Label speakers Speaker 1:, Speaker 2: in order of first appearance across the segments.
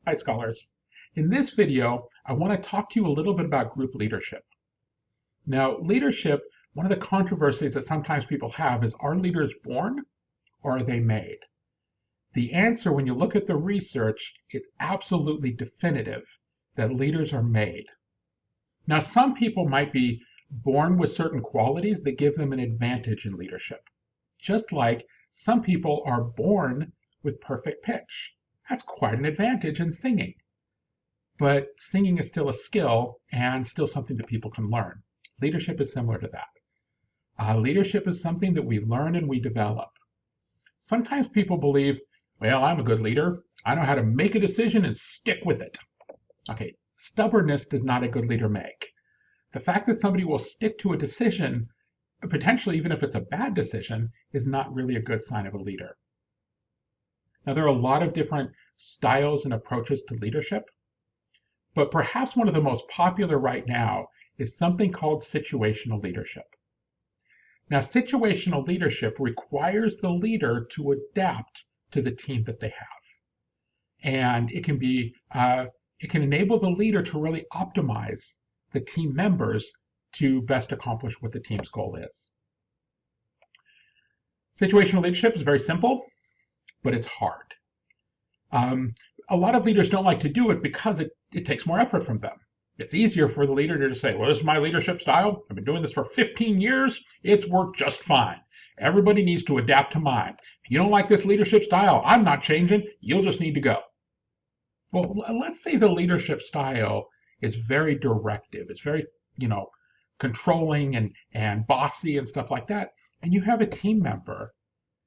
Speaker 1: Hi, scholars. In this video, I want to talk to you a little bit about group leadership. Now, leadership, one of the controversies that sometimes people have is, are leaders born or are they made? The answer, when you look at the research, is absolutely definitive that leaders are made. Now, some people might be born with certain qualities that give them an advantage in leadership, just like some people are born with perfect pitch. That's quite an advantage in singing. But singing is still a skill and still something that people can learn. Leadership is similar to that. Leadership is something that we learn and we develop. Sometimes people believe, well, I'm a good leader. I know how to make a decision and stick with it. Okay, stubbornness does not a good leader make. The fact that somebody will stick to a decision, potentially even if it's a bad decision, is not really a good sign of a leader. Now, there are a lot of different styles and approaches to leadership. But perhaps one of the most popular right now is something called situational leadership. Now, situational leadership requires the leader to adapt to the team that they have. And it can enable the leader to really optimize the team members to best accomplish what the team's goal is. Situational leadership is very simple, but it's hard. A lot of leaders don't like to do it because it takes more effort from them. It's easier for the leader to just say, well, this is my leadership style. I've been doing this for 15 years. It's worked just fine. Everybody needs to adapt to mine. If you don't like this leadership style, I'm not changing. You'll just need to go. Well, let's say the leadership style is very directive. It's very, controlling and bossy and stuff like that. And you have a team member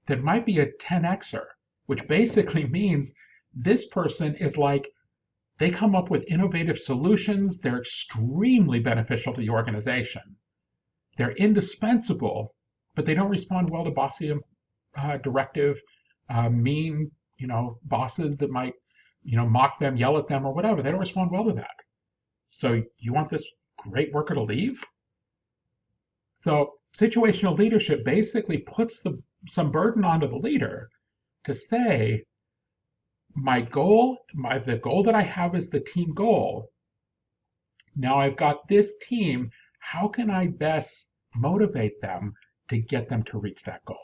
Speaker 1: that might be a 10Xer, which basically means this person is like, they come up with innovative solutions. They're extremely beneficial to the organization. They're indispensable, but they don't respond well to bossy, directive, mean, bosses that might, mock them, yell at them, or whatever. They don't respond well to that. So you want this great worker to leave? So situational leadership basically puts some burden onto the leader to say, the goal that I have is the team goal. Now I've got this team. How can I best motivate them to get them to reach that goal?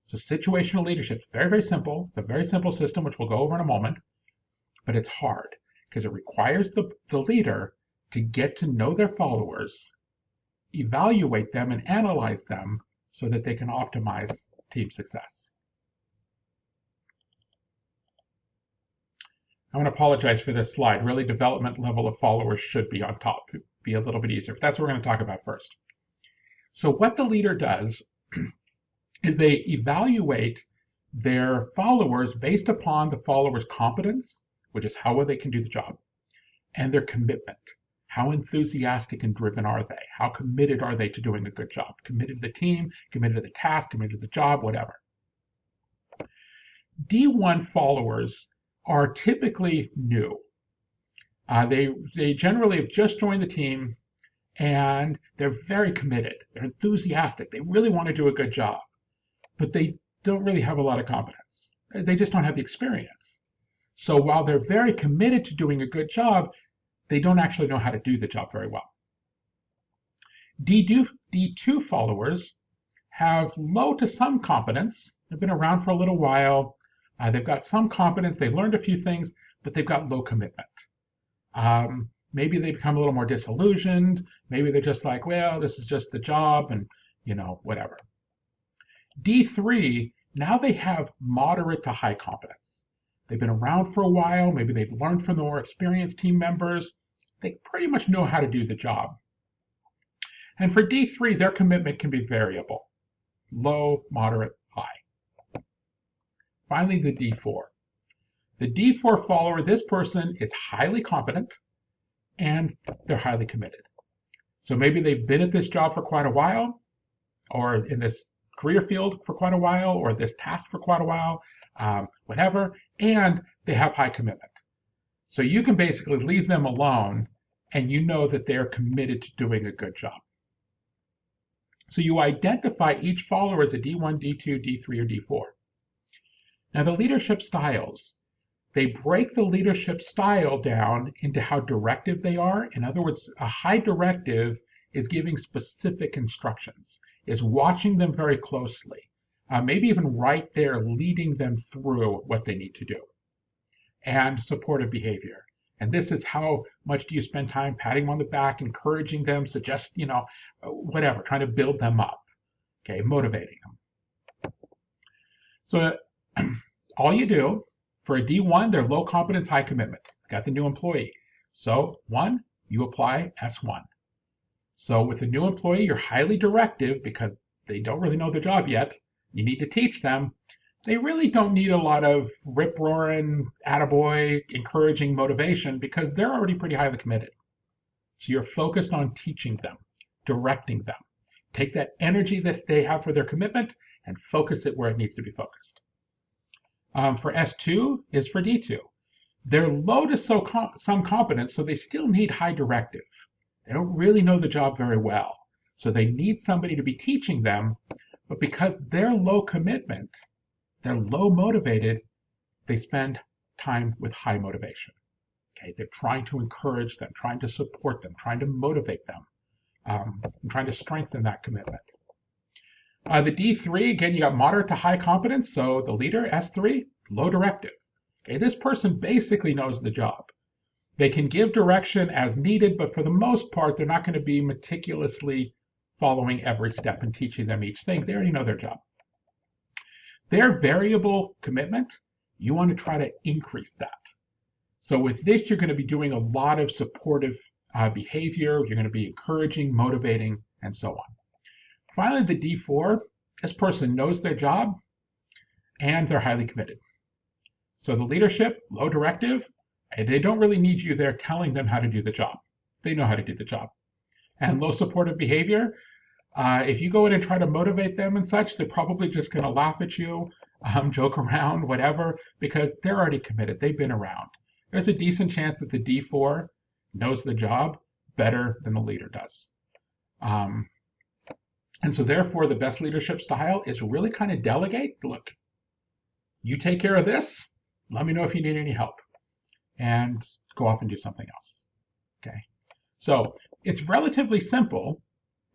Speaker 1: So situational leadership is very, very simple. It's a very simple system, which we'll go over in a moment, but it's hard because it requires the leader to get to know their followers, evaluate them, and analyze them so that they can optimize team success. I want to apologize for this slide. Really, development level of followers should be on top. It'd be a little bit easier, but that's what we're going to talk about first. So what the leader does is they evaluate their followers based upon the followers' competence, which is how well they can do the job, and their commitment. How enthusiastic and driven are they? How committed are they to doing a good job? Committed to the team, committed to the task, committed to the job, whatever. D1 followers are typically new. They generally have just joined the team and they're very committed. They're enthusiastic. They really want to do a good job, but they don't really have a lot of competence. They just don't have the experience. So while they're very committed to doing a good job, they don't actually know how to do the job very well. D2 followers have low to some competence. They've been around for a little while. They've got some competence, they've learned a few things, but they've got low commitment. Maybe they become a little more disillusioned. Maybe they're just like, well, this is just the job and, whatever. D3, now they have moderate to high competence. They've been around for a while. Maybe they've learned from the more experienced team members. They pretty much know how to do the job. And for D3, their commitment can be variable. Low, moderate, high. Finally, the D4. The D4 follower, this person is highly competent and they're highly committed. So maybe they've been at this job for quite a while, or in this career field for quite a while, or this task for quite a while, whatever, and they have high commitment. So you can basically leave them alone and you know that they're committed to doing a good job. So you identify each follower as a D1, D2, D3, or D4. Now the leadership styles, they break the leadership style down into how directive they are. In other words, a high directive is giving specific instructions, is watching them very closely, maybe even right there leading them through what they need to do, and supportive behavior. And this is how much do you spend time patting them on the back, encouraging them, suggest, whatever, trying to build them up, okay, motivating them. So all you do for a D1, they're low competence, high commitment. Got the new employee. So one, you apply S1. So with a new employee, you're highly directive because they don't really know their job yet. You need to teach them. They really don't need a lot of rip-roaring, attaboy, encouraging motivation because they're already pretty highly committed. So you're focused on teaching them, directing them. Take that energy that they have for their commitment and focus it where it needs to be focused. For S2 is for D2. They're low to some competence, so they still need high directive. They don't really know the job very well, so they need somebody to be teaching them, but because they're low commitment, they're low motivated, they spend time with high motivation. Okay, they're trying to encourage them, trying to support them, trying to motivate them, and trying to strengthen that commitment. The D3, again, you got moderate to high competence, so the leader, S3, low directive. Okay, this person basically knows the job. They can give direction as needed, but for the most part, they're not going to be meticulously following every step and teaching them each thing. They already know their job. Their variable commitment, you want to try to increase that. So with this, you're going to be doing a lot of supportive behavior. You're going to be encouraging, motivating, and so on. Finally, the D4, this person knows their job and they're highly committed. So the leadership, low directive, they don't really need you there telling them how to do the job. They know how to do the job. And low supportive behavior, if you go in and try to motivate them and such, they're probably just going to laugh at you, joke around, whatever, because they're already committed. They've been around. There's a decent chance that the D4 knows the job better than the leader does. And so therefore, the best leadership style is really kind of delegate. Look, you take care of this. Let me know if you need any help. And go off and do something else. Okay. So it's relatively simple.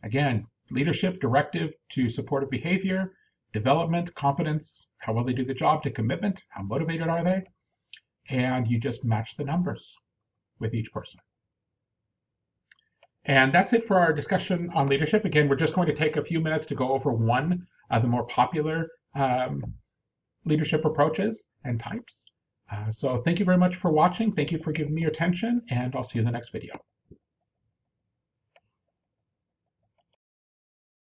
Speaker 1: Again, leadership, directive to supportive behavior, development, competence, how well they do the job, to commitment, how motivated are they? And you just match the numbers with each person. And that's it for our discussion on leadership. Again, we're just going to take a few minutes to go over one of the more popular leadership approaches and types. So thank you very much for watching. Thank you for giving me your attention, and I'll see you in the next video.